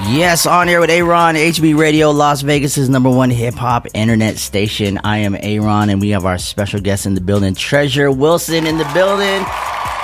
Yes, on air with Aaron, HB Radio, Las Vegas' #1 hip-hop internet station. I am Aaron, and we have our special guest in the building, Treasure Wilson in the building.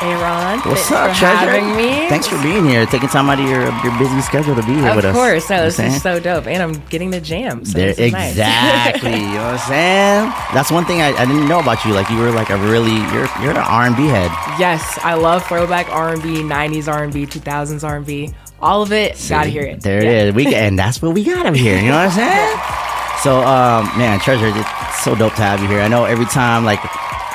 Aaron, what's thanks up, for Treasure? having me. Thanks for being here, taking time out of your busy schedule to be here with us. Of course, no, this You know is so dope, and I'm getting the jam. So there, this is nice. exactly, you know what I'm saying? That's one thing I didn't know about you. Like, you were like you're an R&B head. Yes, I love throwback R&B, 90s R&B, 2000s R&B. All of it, gotta hear it. There it is. And that's what we got up here. You know what I'm saying? So, man, Treasure, it's so dope to have you here. I know every time, like,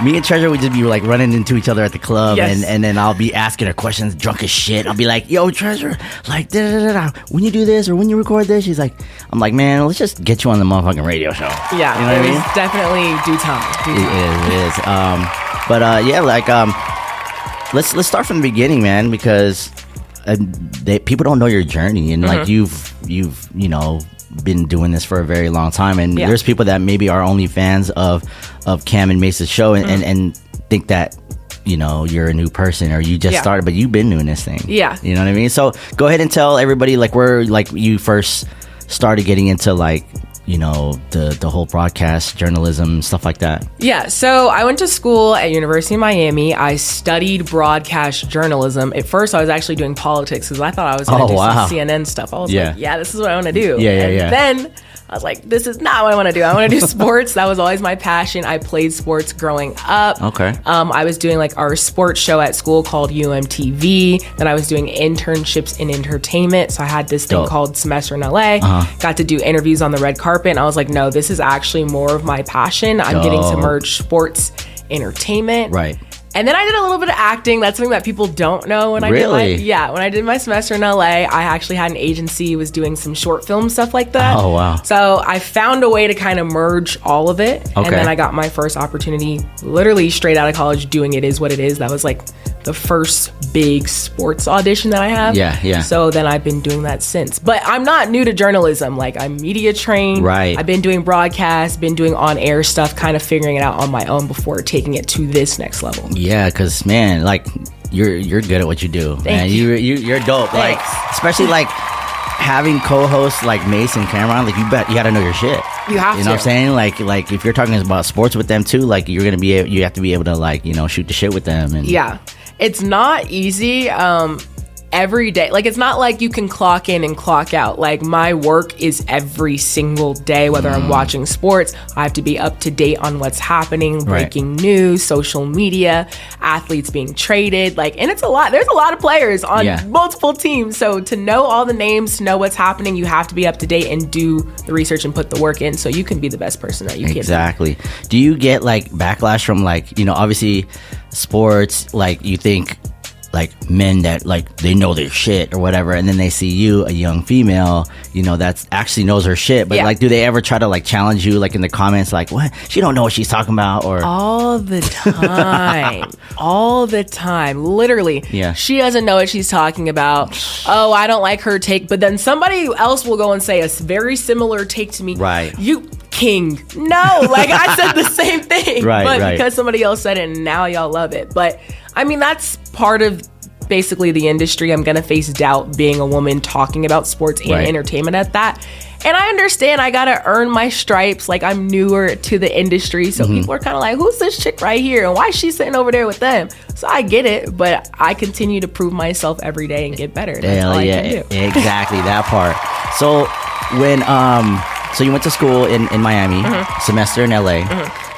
me and Treasure, we just be like running into each other at the club, Yes. and then I'll be asking her questions, drunk as shit. I'll be like, "Yo, Treasure, like, when you do this or when you record this," I'm like, "Man, let's just get you on the motherfucking radio show." Yeah, you know it what I mean? was definitely due time. It is. But yeah, like, let's start from the beginning, man, because people don't know your journey, and like you've been doing this for a very long time, and there's people that maybe are only fans of Cam and Mace's show and think that you're a new person or you just started, but you've been doing this thing. Yeah, you know what I mean. So go ahead and tell everybody like where like you first started getting into like the whole broadcast journalism, stuff like that. Yeah, so I went to school at University of Miami. I studied broadcast journalism. At first, I was actually doing politics because I thought I was going to do some CNN stuff. I was like, yeah, this is what I want to do. And then I was like, this is not what I want to do. I want to do sports. That was always my passion. I played sports growing up. Okay. I was doing like our sports show at school called UMTV. Then I was doing internships in entertainment. So I had this thing called Semester in LA. Got to do interviews on the red carpet. And I was like, no, this is actually more of my passion. I'm getting to merge sports, entertainment. Right. And then I did a little bit of acting. That's something that people don't know. When I did my semester in LA, I actually had an agency, was doing some short film stuff like that. Oh, wow. So I found a way to kind of merge all of it. Okay. And then I got my first opportunity literally straight out of college doing It Is What It Is. That was like the first big sports audition that I have. Yeah. So then I've been doing that since. But I'm not new to journalism. Like, I'm media trained. Right. I've been doing broadcast, been doing on-air stuff, kind of figuring it out on my own before taking it to this next level. Yeah, because man, like you're good at what you do. Thank you. You're dope. Thanks. Like, especially like having co-hosts like Mace and Cameron. Like, you gotta know your shit. You have to. You know what I'm saying? Like if you're talking about sports with them too, like you have to be able to like shoot the shit with them. And yeah, it's not easy. Every day, like, it's not like you can clock in and clock out. Like, my work is every single day, whether I'm watching sports, I have to be up to date on what's happening, breaking news, social media, athletes being traded, like, and it's a lot. There's a lot of players on multiple teams, so to know all the names, to know what's happening, you have to be up to date and do the research and put the work in so you can be the best person that you can. Exactly. Do you get like backlash from like obviously sports, like you think like men that like they know their shit or whatever, and then they see you, a young female, that's actually knows her shit, but like, do they ever try to like challenge you like in the comments, like, what, she don't know what she's talking about? Or all the time, literally. Yeah, she doesn't know what she's talking about. Oh, I don't like her take, but then somebody else will go and say a very similar take to me. Right. You king. No, like, I said the same thing, but because somebody else said it and now y'all love it. But I mean, that's part of basically the industry. I'm gonna face doubt being a woman talking about sports and entertainment at that. And I understand I gotta earn my stripes. Like, I'm newer to the industry, so people are kind of like, who's this chick right here? And why is she sitting over there with them? So I get it, but I continue to prove myself every day and get better. That's all I can do. Exactly, that part. So when so you went to school in Miami, semester in LA,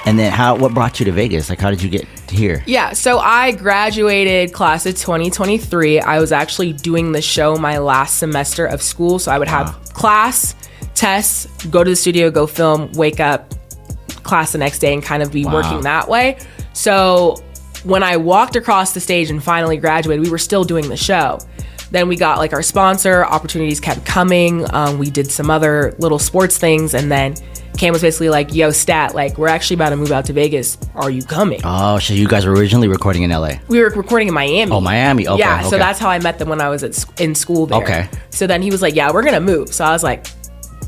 and then what brought you to Vegas? Like, how did you get here? Yeah, so I graduated class of 2023. I was actually doing the show my last semester of school, so I would have class, tests, go to the studio, go film, wake up, class the next day, and kind of be working that way. So when I walked across the stage and finally graduated, we were still doing the show. Then we got like our sponsor, opportunities kept coming. We did some other little sports things, and then Cam was basically like, yo, Stat, like, we're actually about to move out to Vegas. Are you coming? Oh, so you guys were originally recording in LA? We were recording in Miami. Oh, Miami. Okay. Yeah, so that's how I met them when I was in school there. Okay. So then he was like, yeah, we're going to move. So I was like,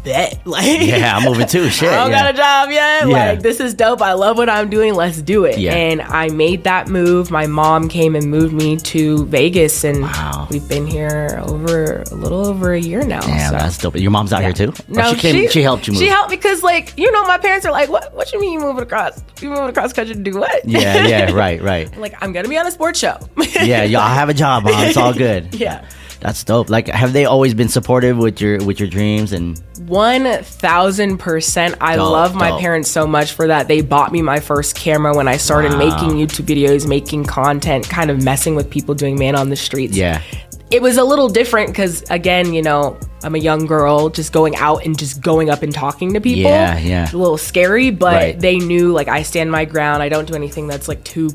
bet. Like, yeah, I'm moving too. Shit. I don't got a job yet. Yeah. Like, this is dope. I love what I'm doing. Let's do it. Yeah. And I made that move. My mom came and moved me to Vegas, and we've been here a little over a year now. Yeah, so. that's dope. Your mom's out here too? No, Or she helped you move. She helped because, like, you know, my parents are like, what you mean you moving across? You moving across country to do what? Yeah, right. I'm like, I'm gonna be on a sports show. Yeah, y'all have a job, Mom. It's all good. Yeah. That's dope. Like, have they always been supportive with your dreams? And 1000%. I love my parents so much for that. They bought me my first camera when I started making YouTube videos, making content, kind of messing with people, doing man on the streets. Yeah. It was a little different because, again, you know, I'm a young girl just going out and just going up and talking to people. Yeah. It's a little scary, but Right. they knew, like, I stand my ground. I don't do anything that's, like, too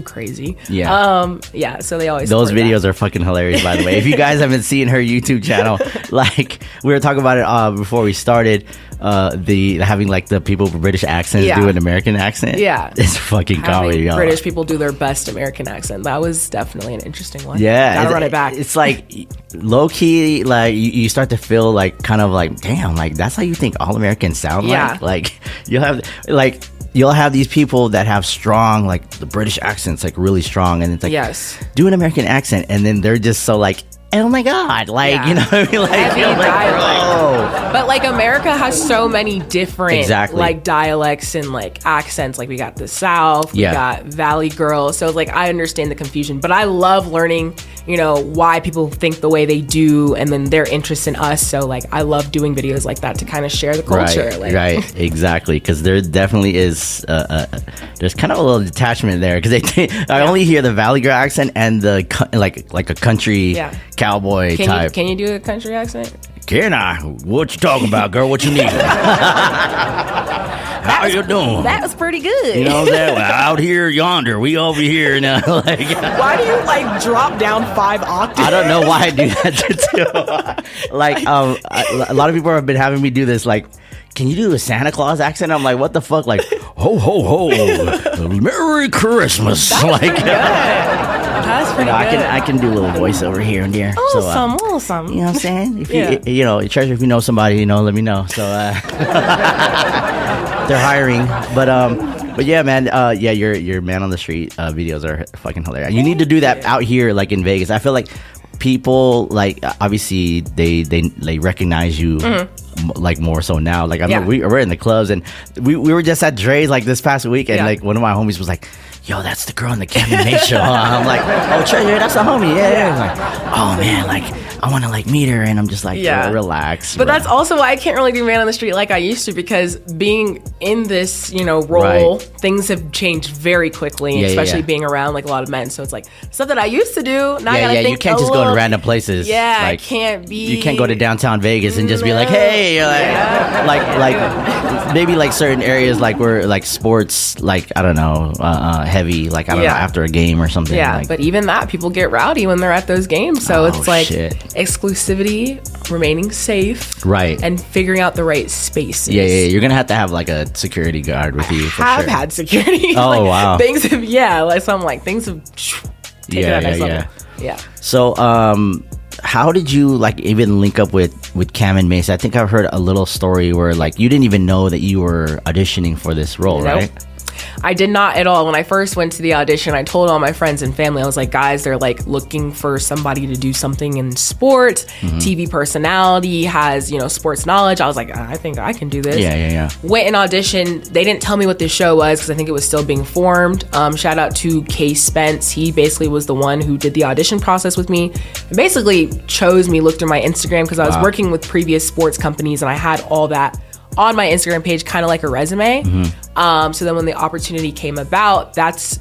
crazy. Yeah. Yeah, so they always Those support videos that. are fucking hilarious, by the way. If you guys haven't seen her YouTube channel, like, we were talking about it before we started, having, like, the people with British accents do an American accent. Yeah. It's fucking Having comedy, y'all. British people do their best American accent. That was definitely an interesting one. Yeah. Gotta run it back. It's like, low-key, like, you start to feel, like, kind of like, damn, like, that's how you think all Americans sound Yeah. like? Like, you'll have these people that have strong, like, the British accents, like, really strong, and it's like, Yes. do an American accent, and then they're just so, like, oh my God, like, Yeah. you know what I mean? Like, Heavy you're like, dialect. bro. But, like, America has so many different Exactly. like dialects and like accents. Like, we got the South, we Yeah. got Valley Girl. So, like, I understand the confusion, but I love learning, you know, why people think the way they do, and then their interest in us. So, like, I love doing videos like that to kind of share the culture. Right, exactly. Because there definitely is, there's kind of a little detachment there. Because I only hear the Valley Girl accent and the like a country cowboy type. Can you do a country accent? Can I? What you talking about, girl? What you need? How you doing? That was pretty good. You know what I'm saying? Well, out here, yonder, we over here now. Like, Why do you like drop down 5 octaves? I don't know why I do that too. Like, a lot of people have been having me do this. Like, can you do a Santa Claus accent? I'm like, what the fuck? Like, ho ho ho, Merry Christmas. That's pretty good. I can do a little voiceover here and there. Oh, So, awesome. you know what I'm saying? If Yeah. you know, treasure, if you know somebody, you know, let me know. So they're hiring, but yeah, man, yeah, your man on the street videos are fucking hilarious. You need to do that out here, like in Vegas. I feel like people, like, obviously they recognize you. Like more so now. Like, I mean, we're in the clubs, and we were just at Dre's like this past week, and like one of my homies was like, yo, that's the girl in the Kevin May show. I'm like, oh, Treasure, that's the homie. Yeah. He's like, oh man, like, I want to like meet her, and I'm just like, relax. But bro. that's also why I can't really do man on the street like I used to, because being in this, you know, role, things have changed very quickly, especially being around like a lot of men. So it's like stuff that I used to do. Now I gotta think. You can't just go to random places. Yeah, like, I can't be. You can't go to downtown Vegas and just be like, hey, like maybe like certain areas like where like sports, like, I don't know, heavy, like, I don't know, after a game or something. Yeah, like, but even that, people get rowdy when they're at those games. So it's like exclusivity, remaining safe, right, and figuring out the right spaces. Yeah. You're gonna have to have like a security guard with you. For I've sure. had security. Oh, like, wow. Things have like so I'm like things have taken that next level. Yeah. So how did you like even link up with Cam and Mace? I think I've heard a little story where like you didn't even know that you were auditioning for this role, right? I did not at all. When I first went to the audition, I told all my friends and family, I was like, guys, they're like looking for somebody to do something in sports, TV personality, has, you know, sports knowledge. I was like, I think I can do this. Yeah. Went and auditioned. They didn't tell me what this show was because I think it was still being formed. Shout out to Case Spence. He basically was the one who did the audition process with me and basically chose me, looked through my Instagram because I was working with previous sports companies and I had all that on my Instagram page, kind of like a resume. So then when the opportunity came about, that's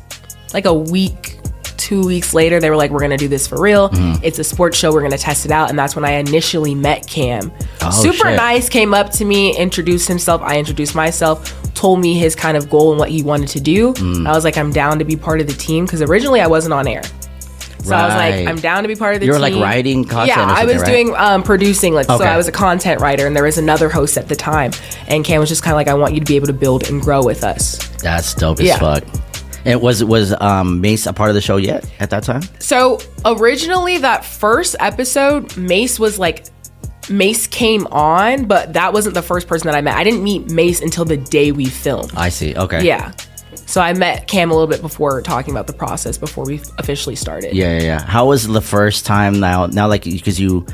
like a week, 2 weeks later, they were like, we're going to do this for real. It's a sports show. We're going to test it out. And that's when I initially met Cam. Super nice, came up to me, introduced himself. I introduced myself, told me his kind of goal and what he wanted to do. I was like, I'm down to be part of the team because originally I wasn't on air. So I was like, I'm down to be part of the team. You were like writing content. Yeah, or I was doing producing. Like, okay. So I was a content writer, and there was another host at the time. And Cam was just kind of like, I want you to be able to build and grow with us. That's dope as fuck. And was Mace a part of the show yet at that time? So originally, that first episode, Mace was like Mace came on, but that wasn't the first person that I met. I didn't meet Mace until the day we filmed. I see. Okay. Yeah. So I met Cam a little bit before, talking about the process before we officially started. Yeah. How was the first time now like, because you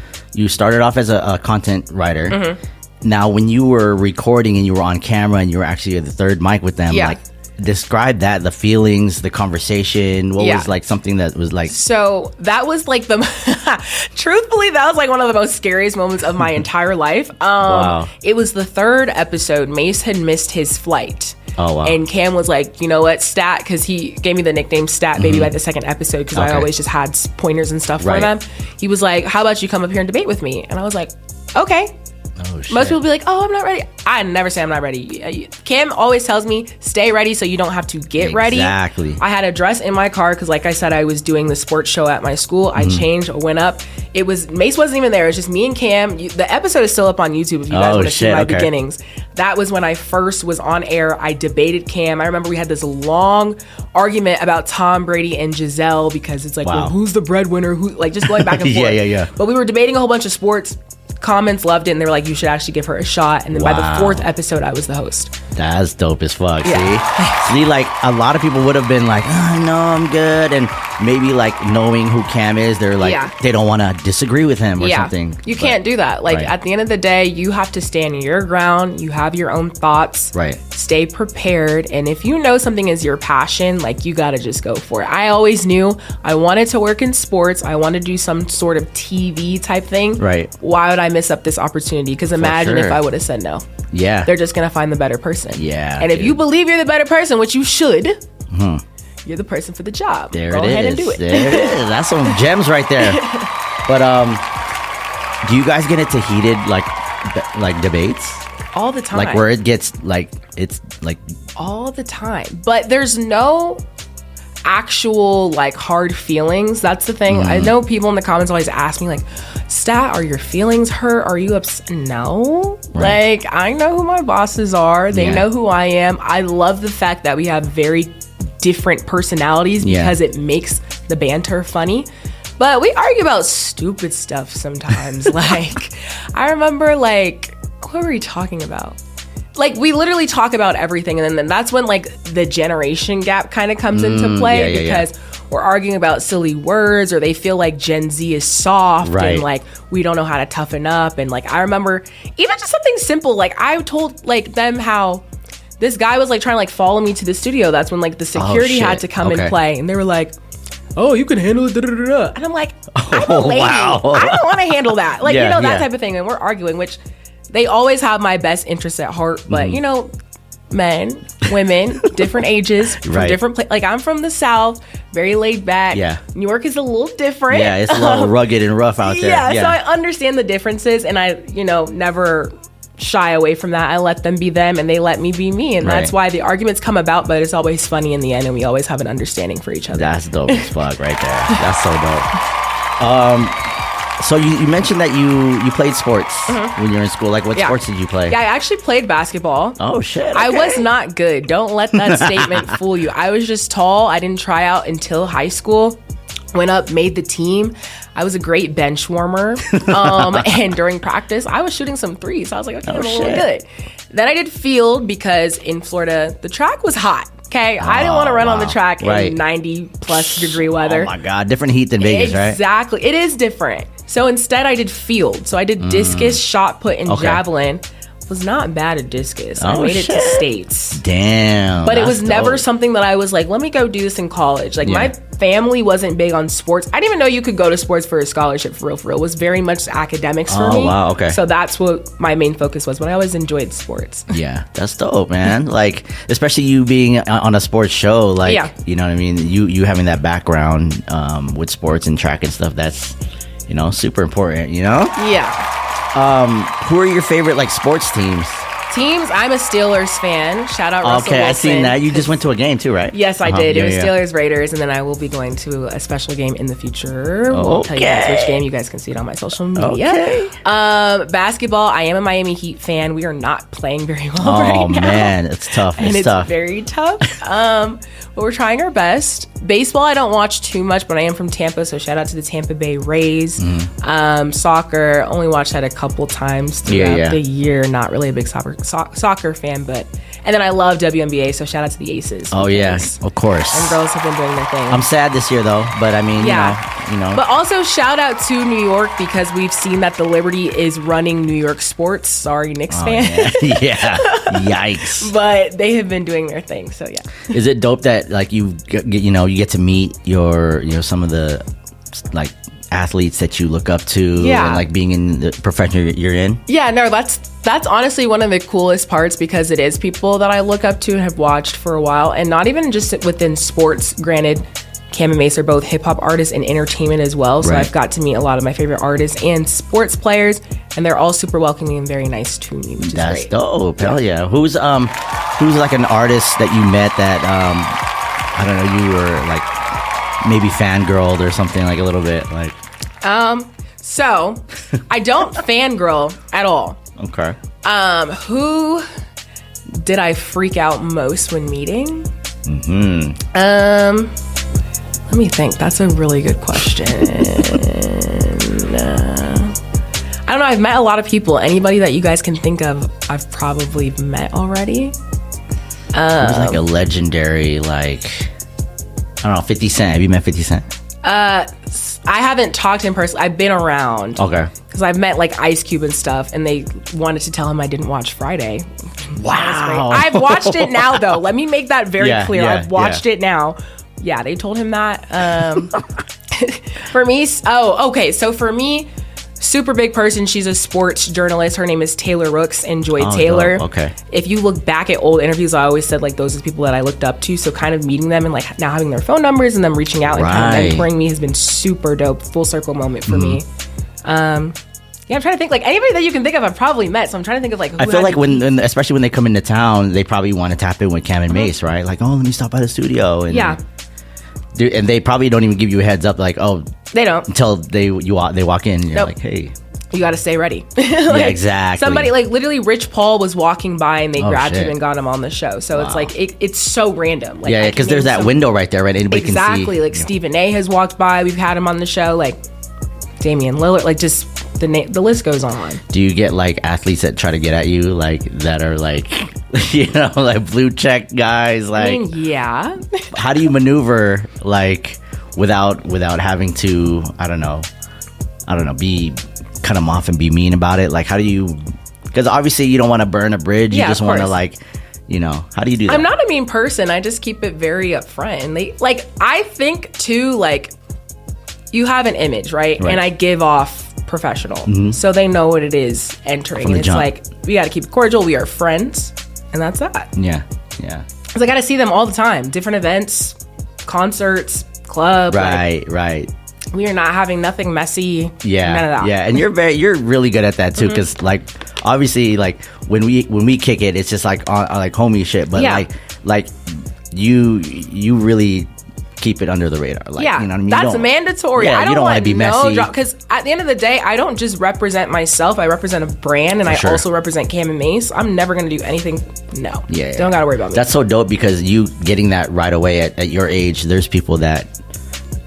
started off as a content writer. Mm-hmm. Now, when you were recording and you were on camera and you were actually at the third mic with them, like, describe that, the feelings, the conversation. What was like something that was like... So that was like truthfully, that was like one of the most scariest moments of my entire life. Wow. It was the third episode. Mace had missed his flight. Oh, wow. And Cam was like, you know what, Stat, because he gave me the nickname Stat Baby by the second episode, because I always just had pointers and stuff for them. He was like, how about you come up here and debate with me? And I was like, okay. Oh, shit. Most people be like, oh, I'm not ready. I never say I'm not ready. Cam always tells me, stay ready so you don't have to get ready. Exactly. I had a dress in my car because, like I said, I was doing the sports show at my school. I changed, went up. Mace wasn't even there. It was just me and Cam. The episode is still up on YouTube if you guys want to see my beginnings. That was when I first was on air. I debated Cam. I remember we had this long argument about Tom Brady and Giselle, because it's like, well, who's the breadwinner? Who, like, just going back and forth. Yeah. But we were debating a whole bunch of sports. Comments loved it, and they were like, you should actually give her a shot. And then by the fourth episode, I was the host. That's dope as fuck. See, like, a lot of people would have been like, oh, no, I'm good, and maybe like knowing who Cam is, they're like, they don't want to disagree with him or something. You can't do that. Like, at the end of the day, you have to stand your ground. You have your own thoughts. Right. Stay prepared. And if you know something is your passion, like, you got to just go for it. I always knew I wanted to work in sports. I wanted to do some sort of TV type thing. Right. Why would I miss up this opportunity? Because imagine if I would have said no. Yeah. They're just going to find the better person. Yeah. And if you believe you're the better person, which you should, you're the person for the job. There Go it ahead is. and do it. There it is. That's some gems right there. But do you guys get into heated like debates? All the time. Like where it gets like, it's like... All the time. But there's no actual like hard feelings. That's the thing. I know people in the comments always ask me like, Stat, are your feelings hurt? Are you upset? No. Like, I know who my bosses are. They know who I am. I love the fact that we have very different personalities because it makes the banter funny. But we argue about stupid stuff sometimes. Like, I remember, like, what were we talking about? Like, we literally talk about everything, and then that's when, like, the generation gap kind of comes into play, because we're arguing about silly words, or they feel like Gen Z is soft, and, like, we don't know how to toughen up. And, like, I remember even just something simple, like, I told, like, them how this guy was, like, trying to, like, follow me to the studio. That's when, like, the security had to come and play, and they were like, oh, you can handle it, da-da-da-da. And I'm like, I'm a lady. I don't want to handle that. Like, you know, that type of thing. And we're arguing, which... They always have my best interests at heart, but you know, men, women, different ages, from different places. Like, I'm from the South, very laid back. Yeah. New York is a little different. Yeah, it's a little rugged and rough out there. Yeah, so I understand the differences, and I, you know, never shy away from that. I let them be them, and they let me be me, and that's why the arguments come about, but it's always funny in the end, and we always have an understanding for each other. That's dope as fuck right there. That's so dope. So you mentioned that you played sports when you were in school. Like, what sports did you play? Yeah, I actually played basketball. Oh, shit. Okay. I was not good. Don't let that statement fool you. I was just tall. I didn't try out until high school. Went up, made the team. I was a great bench warmer. And during practice, I was shooting some threes. So I was like, okay, I'm really good. Then I did field because in Florida, the track was hot. Okay, I didn't want to run on the track in 90 plus degree weather. Oh my God, different heat than Vegas, right? Exactly, it is different. So instead I did field. So I did discus, shot put, and javelin. Was not bad at discus. I made it to states. Damn. But it was never something that I was like, let me go do this in college. Like, my family wasn't big on sports. I didn't even know you could go to sports for a scholarship, for real. It was very much academics for me. Oh, wow, okay. So that's what my main focus was, but I always enjoyed sports. Yeah, that's dope, man. Like, especially you being on a sports show, like, you know what I mean? You having that background with sports and track and stuff, that's, you know, super important, you know? Yeah. Who are your favorite, like, sports teams? Teams, I'm a Steelers fan. Shout out Russell Okay, Wilson. I seen that. You just went to a game too, right? Yes, I did. Yeah, It was yeah. Steelers Raiders, and then I will be going to a special game in the future. We'll tell you guys which game. You guys can see it on my social media. Okay. Basketball, I am a Miami Heat fan. We are not playing very well right now. Oh man, it's tough. And it's tough. very tough. But we're trying our best. Baseball, I don't watch too much, but I am from Tampa, so shout out to the Tampa Bay Rays. Soccer, only watched that a couple times throughout the year. Not really a big soccer fan, but and then I love WNBA, so shout out to the Aces. Oh yes, of course. And girls have been doing their thing. I'm sad this year though, but I mean, you know. But also shout out to New York because we've seen that the Liberty is running New York sports. Sorry, Knicks fan. Yeah. Yikes. But they have been doing their thing, so yeah. Is it dope that like you get to meet your some of the like athletes that you look up to and like being in the profession you're in? Yeah, no, that's honestly one of the coolest parts because it is people that I look up to and have watched for a while, and not even just within sports. Granted, Cam and Mace are both hip hop artists and entertainment as well, so I've got to meet a lot of my favorite artists and sports players, and they're all super welcoming and very nice to me, which is That's great. dope. Hell yeah. Who's like an artist that you met that I don't know, you were like maybe fangirled or something, like a little bit like So I don't fangirl at all. Okay. Who did I freak out most when meeting? Let me think. That's a really good question. I don't know. I've met a lot of people. Anybody that you guys can think of, I've probably met already. Who's like a legendary, like, I don't know, 50 Cent. Have you met 50 Cent? I haven't talked to him personally. I've been around. Okay. Because I've met like Ice Cube and stuff, and they wanted to tell him I didn't watch Friday. Wow. I've watched it now, though. Let me make that very clear. Yeah, I've watched it now. Yeah, they told him that. For me, okay. So for me, super big person. She's a sports journalist. Her name is Taylor Rooks and Joy Taylor. Dope. Okay. If you look back at old interviews, I always said like those are the people that I looked up to. So kind of meeting them and like now having their phone numbers and them reaching out and kind of mentoring me has been super dope. Full circle moment for me. Yeah, I'm trying to think like anybody that you can think of I've probably met. So I'm trying to think of like who I feel like when especially when they come into town, they probably want to tap in with Cam and Mace, right? Like, oh, let me stop by the studio. And and they probably don't even give you a heads up, like, oh, they don't until they walk in. And you're like, hey, you got to stay ready. Yeah, exactly. Somebody like literally Rich Paul was walking by and they grabbed shit. him and got him on the show. So it's like it's so random. Like, yeah, because there's that window right there, right? Anybody can see. Exactly. Like Stephen A has walked by. We've had him on the show. Like Damian Lillard. Like just the list goes on. Do you get like athletes that try to get at you, like that are like, like blue check guys? Like, I mean, yeah. How do you maneuver like without having to I don't know cut them off and be mean about it? Like, how do you? Because obviously you don't want to burn a bridge. You just want to like, how do you do that? I'm not a mean person. I just keep it very upfront. And I think too, like, you have an image, right? And I give off professional, so they know what it is entering. And it's jump. like we got to keep it cordial. We are friends, and that's that. Yeah. Because I got to see them all the time, different events, concerts, club. Right. We are not having nothing messy. Yeah, none of that. Yeah, and you're really good at that too, because like obviously like when we kick it, it's just like on like homie shit, but like you really keep it under the radar. Like, you know what I mean? That's mandatory. Yeah, I don't you don't want to be messy. Because at the end of the day, I don't just represent myself. I represent a brand, and I also represent Cam and Mace. I'm never going to do anything. No. Yeah. Don't got to worry about me. That's so dope, because you getting that right away at your age, there's people that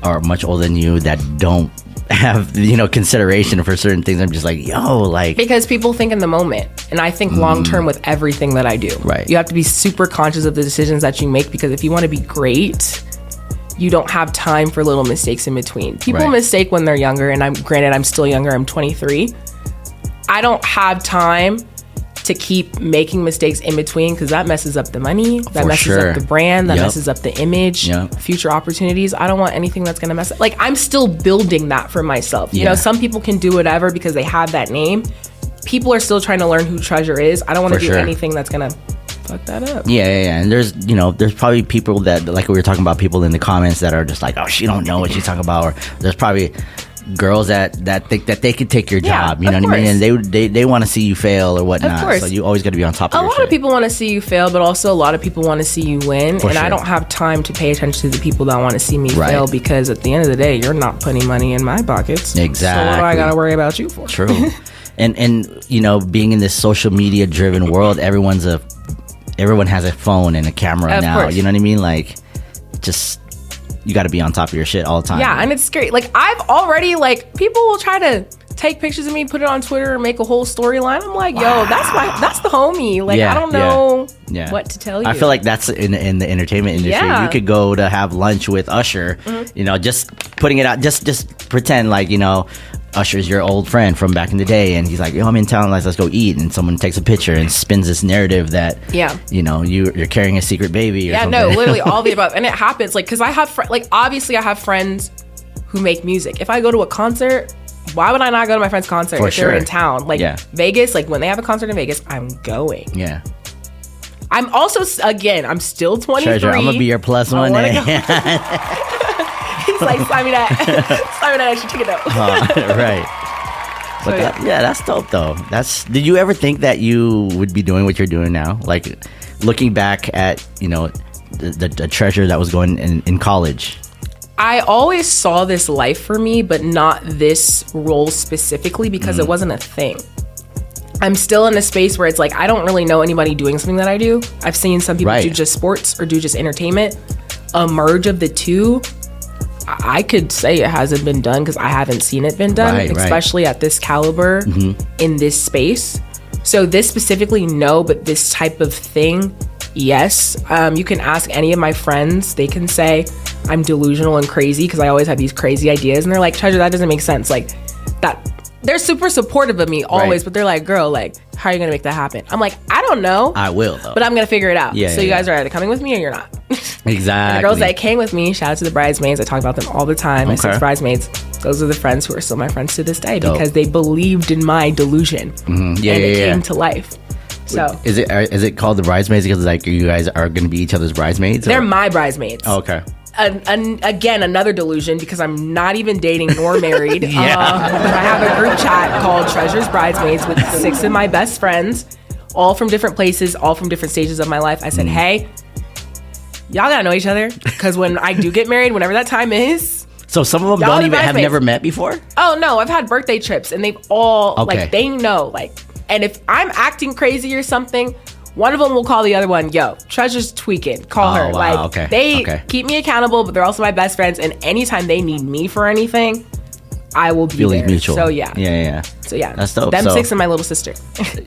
are much older than you that don't have consideration for certain things. I'm just like, like, because people think in the moment, and I think long term with everything that I do. Right. You have to be super conscious of the decisions that you make, because if you want to be great, you don't have time for little mistakes in between. People mistake when they're younger, and I'm still younger. I'm 23. I don't have time to keep making mistakes in between, because that messes up the money, that messes up the brand, that messes up the image, future opportunities. I don't want anything that's going to mess up. Like, I'm still building that for myself. You know, some people can do whatever because they have that name. People are still trying to learn who Treasure is. I don't want to do anything that's going to fuck that up. Yeah. And there's probably people that, like we were talking about, people in the comments that are just like, oh, she don't know what she's talking about. Or there's probably girls that think that they could take your Yeah, job. You know of what I mean? course. And they want to see you fail or whatnot. Of course. So you always got to be on top of A your lot shit. of people want to see you fail, but also a lot of people want to see you win. For and I sure. don't have time to pay attention to the people that want to see me Right. fail, because at the end of the day, you're not putting money in my pockets. Exactly. So what do I got to worry about you for? True. and you know, being in this social media driven world, everyone has a phone and a camera Of now. course. You know what I mean? Like, just you got to be on top of your shit all the time. Yeah, and it's scary. Like, I've already, like, people will try to take pictures of me, put it on Twitter, and make a whole storyline. I'm like, yo, that's the homie. Like, Yeah, I don't know yeah. what to tell you. I feel like that's in the entertainment industry. Yeah. You could go to have lunch with Usher, you know, just putting it out, just pretend like, you know, Usher's your old friend from back in the day, and he's like, yo, I'm in town, let's go eat, and someone takes a picture and spins this narrative that, Yeah. you know, you're carrying a secret baby or Yeah, something. no, literally all the above. And it happens, like, because I have, obviously I have friends who make music. If I go to a concert, why would I not go to my friend's concert For if sure. they're in town? Like, Yeah. Vegas, like, when they have a concert in Vegas, I'm going. Yeah. I'm also, again, I'm still 23. Treasure, I'm going to be your plus I one. wanna Eh? go. He's like, slime me that extra ticket though. Right. But So, yeah. that's dope though. Did you ever think that you would be doing what you're doing now? Like, looking back at, you know, the treasure that was going in college. I always saw this life for me, but not this role specifically, because it wasn't a thing. I'm still in a space where it's like, I don't really know anybody doing something that I do. I've seen some people Right. do just sports or do just entertainment. A merge of the two, I could say it hasn't been done because I haven't seen it been done, Right, right. especially at this caliber in this space. So this specifically, no, but this type of thing, yes. You can ask any of my friends. They can say I'm delusional and crazy because I always have these crazy ideas. And they're like, Treasure, that doesn't make sense. Like, that. They're super supportive of me always, Right. but they're like, girl, like, how are you going to make that happen? I'm like, I don't know. I will though. But I'm going to figure it out. Yeah, So yeah, you guys yeah. are either coming with me or you're not. Exactly. The girls that came with me, shout out to the bridesmaids. I talk about them all the time. My Okay. 6 bridesmaids. Those are the friends who are still my friends to this day Dope. because they believed in my delusion. Yeah, and it yeah. came to life. So Is it called the bridesmaids because like you guys are going to be each other's bridesmaids? they're or? my bridesmaids. Oh, okay. Again, another delusion because I'm not even dating nor married. Yeah. But I have a group chat called Treasure's Bridesmaids with 6 of my best friends, all from different places, all from different stages of my life. I said, hey, y'all gotta know each other because when I do get married, whenever that time is. So some of them Y'all don't the even have bridesmaids. never met before? Oh no, I've had birthday trips and they've all Okay. like they know like. And if I'm acting crazy or something, one of them will call the other one, yo, Treasure's tweaking. Call Oh, her. wow, Like okay, they okay. keep me accountable, but they're also my best friends. And anytime they need me for anything, I will be Feelings there. mutual. So yeah. Yeah. So yeah. That's dope. Them So- 6 and my little sister.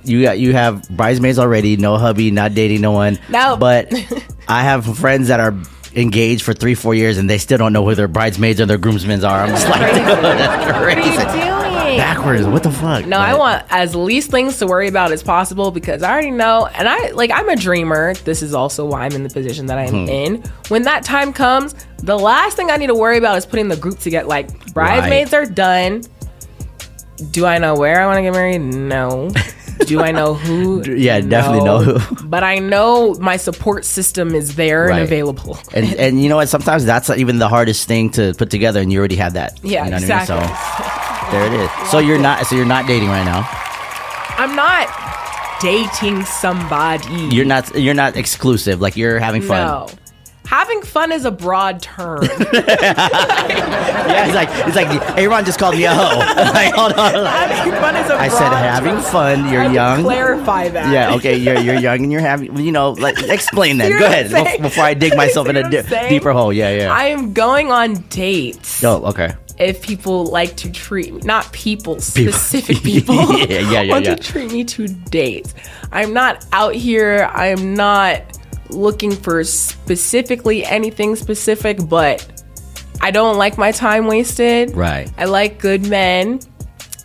You have bridesmaids already, no hubby, not dating no one. No. But I have friends that are engaged for 3-4 years and they still don't know who their bridesmaids or their groomsmen are. I'm just like, Crazy. dude, that's What are crazy. you doing? Backwards. What the fuck? No, I want as least things to worry about as possible because I already know, and I'm a dreamer. This is also why I'm in the position that I'm in. When that time comes, the last thing I need to worry about is putting the group together. Like, bridesmaids are done. Do I know where I want to get married? No. Do I know who? Yeah, definitely know who. But I know my support system is there Right. and available. And you know what? Sometimes that's even the hardest thing to put together, and you already have that. Yeah, you know exactly. What I mean? So there it is. So you're not dating right now. I'm not dating somebody. You're not exclusive. Like you're having fun. No. Having fun is a broad term. Yeah, it's like Aaron just called me a hoe. Like, hold on. Having fun is a I broad said having term. fun. You're I have to young. clarify that. Yeah, okay, you're young and you're having, you know, like explain that. You know Go what ahead I'm saying? before I dig myself in You a know what I'm saying? deeper hole. Yeah. I am going on dates. Oh, okay. If people like to treat me, not people, specific people Yeah. want to treat me to dates. I'm not out here. I'm not looking for specifically anything specific, but I don't like my time wasted. Right. I like good men.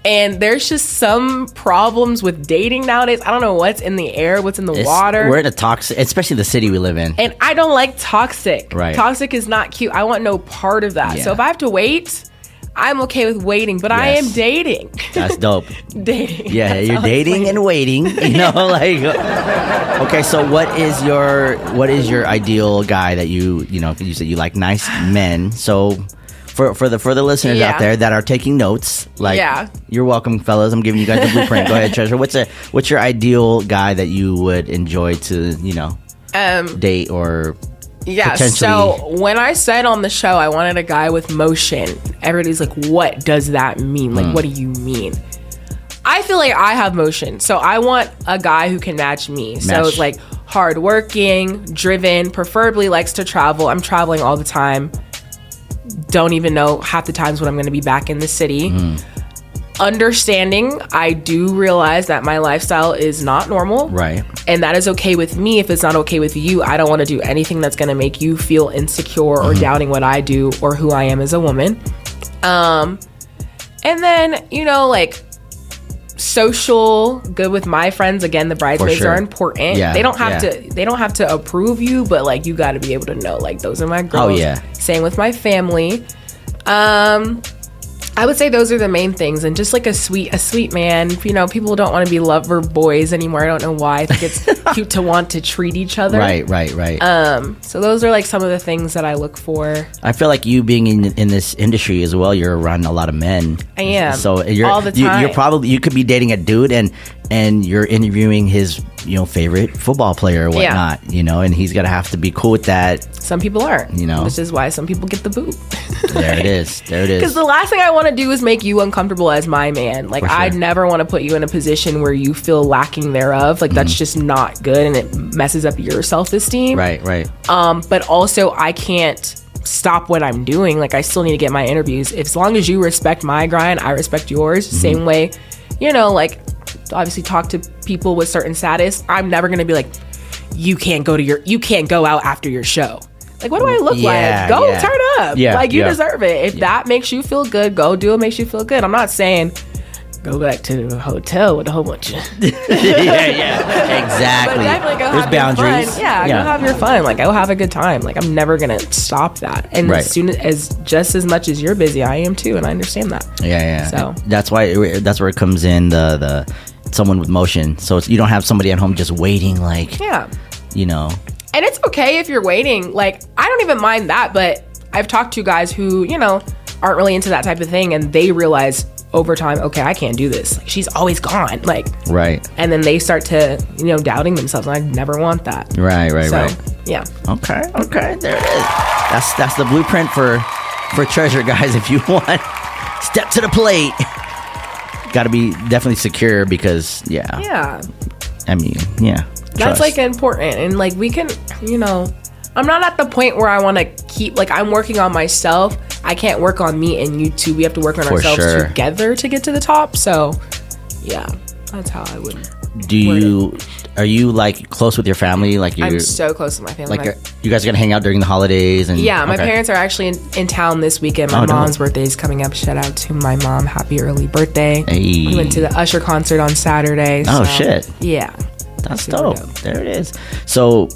And there's just some problems with dating nowadays. I don't know what's in the air, what's in the water. We're in a toxic, especially the city we live in. And I don't like toxic. Right. Toxic is not cute. I want no part of that. Yeah. So if I have to wait, I'm okay with waiting. But I Yes. am dating. That's dope. Dating. Yeah, That's you're how it's dating like. and waiting. You know, like okay. So what is your ideal guy that you know? You said you like nice men. So for the listeners out there that are taking notes, like, you're welcome, fellas. I'm giving you guys the blueprint. Go ahead, Treasure. What's your ideal guy that you would enjoy to date or potentially? So when I said on the show I wanted a guy with motion, everybody's like, what does that mean? Like, what do you mean? I feel like I have motion, so I want a guy who can match me. So it's like hardworking, driven, preferably likes to travel. I'm traveling all the time. Don't even know half the times when I'm going to be back in the city. Understanding, I do realize that my lifestyle is not normal. Right. And that is okay with me. If it's not okay with you, I don't want to do anything that's going to make you feel insecure or doubting what I do or who I am as a woman. And then, like, social, good with my friends. Again, the bridesmaids are important. Yeah, they don't have to approve you, but like, you got to be able to know, like, those are my girls. Oh yeah. Same with my family. I would say those are the main things, and just like a sweet man. People don't want to be lover boys anymore. I don't know why. I think it's cute to want to treat each other. Right. So those are like some of the things that I look for. I feel like you being in this industry as well, you're around a lot of men. I am. So all the time. You could be dating a dude and you're interviewing his favorite football player or whatnot. And he's gonna have to be cool with that. Some people aren't. Which is why some people get the boot. There it is. Because the last thing I want to do is make you uncomfortable as my man. Like, I'd never want to put you in a position where you feel lacking thereof. Like, that's just not good, and it messes up your self-esteem. Right. But also, I can't stop what I'm doing. Like, I still need to get my interviews. As long as you respect my grind, I respect yours. Same way, like, obviously talk to people with certain status. I'm never going to be like, you can't go out after your show. Like, what do I look like? Go turn up. You deserve it. If that makes you feel good, go do it. Makes you feel good. I'm not saying go back to the hotel with a whole bunch of exactly. But definitely go There's have boundaries. Your fun. Go have your fun. Like, go have a good time. Like, I'm never gonna stop that. And as soon as just as much as you're busy, I am too, and I understand that. So that's where it comes in, the someone with motion. So you don't have somebody at home just waiting, like And it's okay if you're waiting. Like, I don't even mind that, but I've talked to guys who, aren't really into that type of thing, and they realize over time, okay, I can't do this. Like, she's always gone. Like, right. And then they start to, doubting themselves. And I never want that. Right. Yeah. Okay. There it is. That's the blueprint for Treasure, guys. If you want, step to the plate. Got to be definitely secure because, Yeah. I mean, yeah. That's like important, and like we can, I'm not at the point where I want to keep, like, I'm working on myself. I can't work on me and you two. We have to work on ourselves together to get to the top. So yeah, that's how I would. Are you like close with your family? Like, I'm so close with my family. Like, you guys are gonna hang out during the holidays? And my parents are actually in town this weekend. My mom's birthday is coming up. Shout out to my mom. Happy early birthday. Hey. We went to the Usher concert on Saturday. Oh, shit. Yeah. That's dope. There it is. So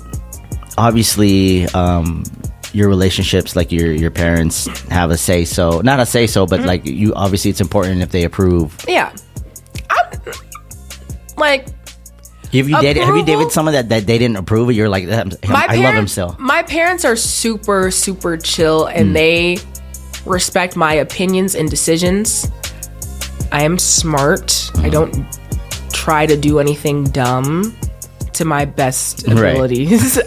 obviously, your relationships, like your parents have a say so, not a say so, but like you, obviously it's important if they approve. Yeah. Have you dated someone that they didn't approve of? You're like, I love him still. My parents are super, super chill, and they respect my opinions and decisions. I am smart. I don't try to do anything dumb to my best abilities.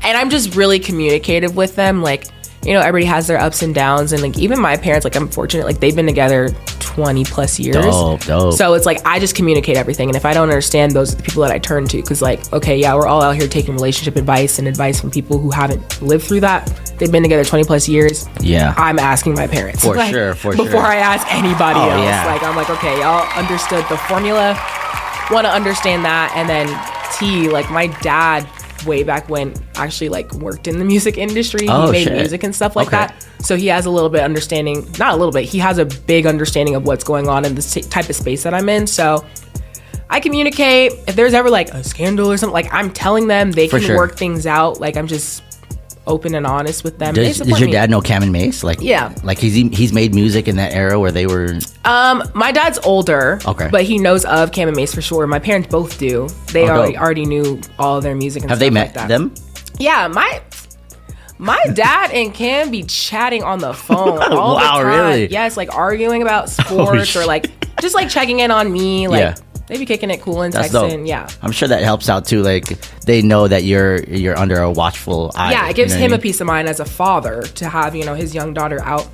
And I'm just really communicative with them. Like, everybody has their ups and downs, and like even my parents, like, I'm fortunate, like they've been together 20 plus years. Dope. So it's like I just communicate everything, and if I don't understand, those are the people that I turn to, because like, okay, yeah, we're all out here taking relationship advice and advice from people who haven't lived through that. They've been together 20 plus years. Yeah, I'm asking my parents for sure before I ask anybody else. Yeah. Like, I'm like, okay, y'all understood the formula, want to understand that. And then like my dad, way back when, actually like worked in the music industry. He made music and stuff like that. So he has a little bit understanding, not a little bit, he has a big understanding of what's going on in this type of space that I'm in. So I communicate. If there's ever like a scandal or something, like I'm telling them they can work things out. Like, I'm just open and honest with them. Does your dad know Cam and Mace? Like, yeah, like he's made music in that era where they were. My dad's older, but he knows of Cam and Mace for sure. My parents both do. They already knew all of their music. And have stuff they met like that. them? Yeah, My dad and Cam be chatting on the phone all the Wow, time. really? Yes, like arguing about sports or like just like checking in on me. Like Yeah. they be kicking it cool and That's texting. dope. Yeah. I'm sure that helps out too. Like they know that you're under a watchful eye. Yeah, it gives you know him what a peace of mind as a father to have, his young daughter out.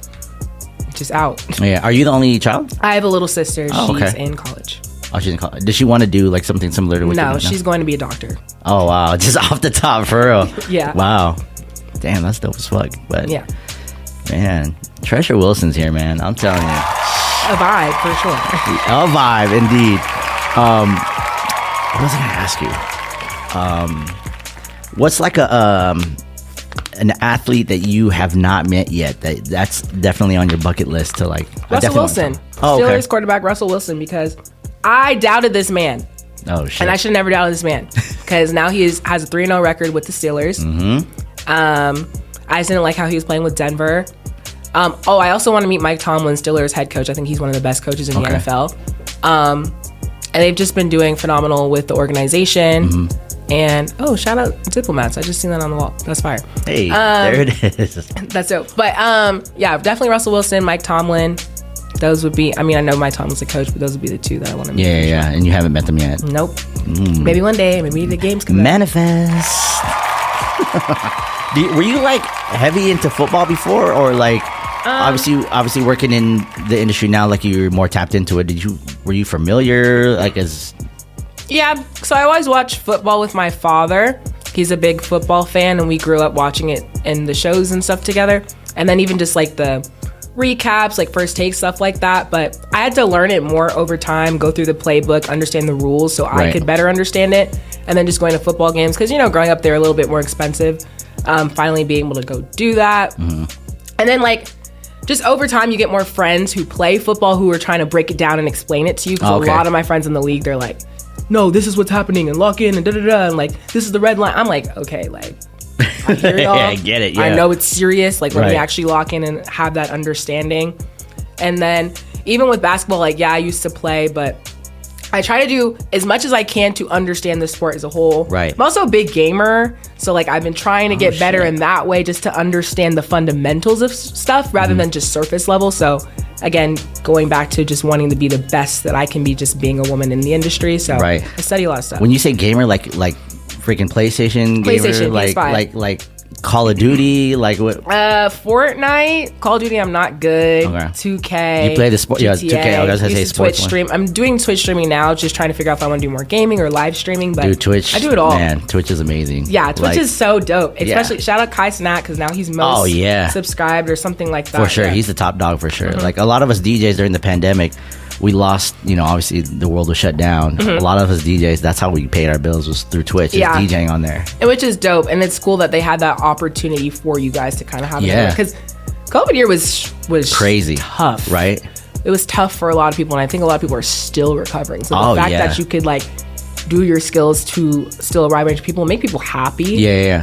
Just out. I mean? Yeah. Are you the only child? I have a little sister. Oh, She's okay. in college. Oh, she's in college. Does she want to do like something similar to what No, you do now? she's going to be a doctor. Oh wow, just off the top for real. Yeah. Wow. Damn, that's dope as fuck. But Yeah. man, Treasure Wilson's here, man. I'm telling you. A vibe for sure. A vibe, indeed. What was I gonna ask you? What's like an athlete that you have not met yet that's definitely on your bucket list to like? I Russell definitely Wilson. want to- Oh, okay. Steelers quarterback Russell Wilson, because I doubted this man. Oh shit. And I should have never doubted this man because now he has a 3-0 record with the Steelers. I just didn't like how he was playing with Denver. I also want to meet Mike Tomlin, Steelers head coach. I think he's one of the best coaches in the Okay. NFL. And they've just been doing phenomenal with the organization. And shout out Diplomats. I just seen that on the wall. That's fire. Hey, there it is. That's dope. But yeah, definitely Russell Wilson, Mike Tomlin. Those would be, I know Mike Tomlin's a coach, but those would be the two that I want to meet. Yeah. And you haven't met them yet. Nope. Maybe one day. Maybe the games come back. Manifest. Were you like heavy into football before, or like obviously working in the industry now, like you're more tapped into it? Were you familiar like as? Yeah, so I always watched football with my father. He's a big football fan, and we grew up watching it in the shows and stuff together. And then even just like the recaps, like first take, stuff like that. But I had to learn it more over time, go through the playbook, understand the rules so I Right. could better understand it. And then just going to football games, because, growing up, they're a little bit more expensive. Finally being able to go do that. And then like, just over time, you get more friends who play football who are trying to break it down and explain it to you. Because Okay. a lot of my friends in the league, they're like, no, this is what's happening, and lock in, and da-da-da, and like, this is the red line. I'm like, okay, like, I hear y'all. Yeah, I get it, I yeah. know it's serious. Like, let me Right. actually lock in and have that understanding. And then, even with basketball, like, yeah, I used to play, but I try to do as much as I can to understand the sport as a whole. Right. I'm also a big gamer, so like I've been trying to get better shit. in that way, just to understand the fundamentals of stuff rather than just surface level. So again, going back to just wanting to be the best that I can be, just being a woman in the industry. So Right. I study a lot of stuff. When you say gamer, like freaking PlayStation gamer, PlayStation, PS5. like Call of Duty, like what? Fortnite, Call of Duty, I'm not good. Okay. 2K. You play the sport- yeah, 2K, I was gonna say Used to sports Twitch one. stream. I'm doing Twitch streaming now, just trying to figure out if I want to do more gaming or live streaming. But Dude, Twitch. I do it all. Man, Twitch is amazing. Yeah, Twitch Like, is so dope. Yeah. Especially shout out Kai Snack, because now he's most Oh, yeah. subscribed or something like that. for sure. Yeah. He's the top dog for sure. Like a lot of us DJs during the pandemic, we lost. Obviously the world was shut down. A lot of us DJs, that's how we paid our bills, was through Twitch. Just Yeah. DJing on there. And which is dope, and it's cool that they had that opportunity for you guys to kind of have it. Yeah. Because COVID year was Crazy. tough, Right? It was tough for a lot of people, and I think a lot of people are still recovering. So the Oh, fact yeah. that you could like do your skills to still a wide range of people, make people happy. Yeah.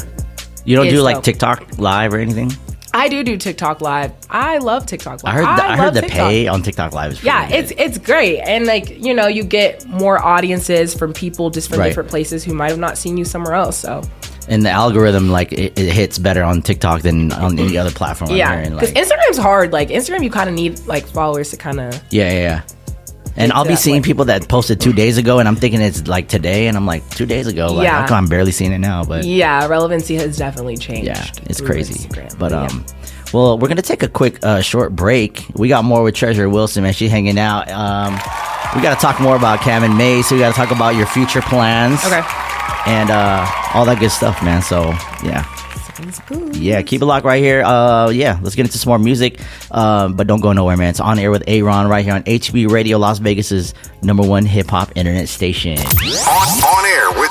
You don't It's do like dope. TikTok live or anything? I do TikTok live. I love TikTok live. I heard love the TikTok. pay on TikTok live is pretty Yeah, good. it's great, and like you get more audiences from people just from Right. different places who might have not seen you somewhere else. So and the algorithm, like it hits better on TikTok than on any other platform. yeah, I'm hearing, because like, Instagram's hard. Like Instagram, you kind of need like followers to kind of. yeah. And I'll be that seeing way. people that posted 2 days ago, and I'm thinking it's like today, and I'm like 2 days ago. Like, Yeah. how come I'm barely seeing it now? But Yeah, relevancy has definitely changed. yeah, it's through crazy. Instagram. But yeah. well, we're gonna take a quick short break. We got more with Treasure Wilson, man. She's hanging out. We got to talk more about Cam and May. So we got to talk about your future plans. Okay. And all that good stuff, man. So yeah. Yeah, keep it locked right here. Yeah, let's get into some more music. But don't go nowhere, man. It's On Air with Aaron right here on HB Radio, Las Vegas's #1 hip hop internet station. On air with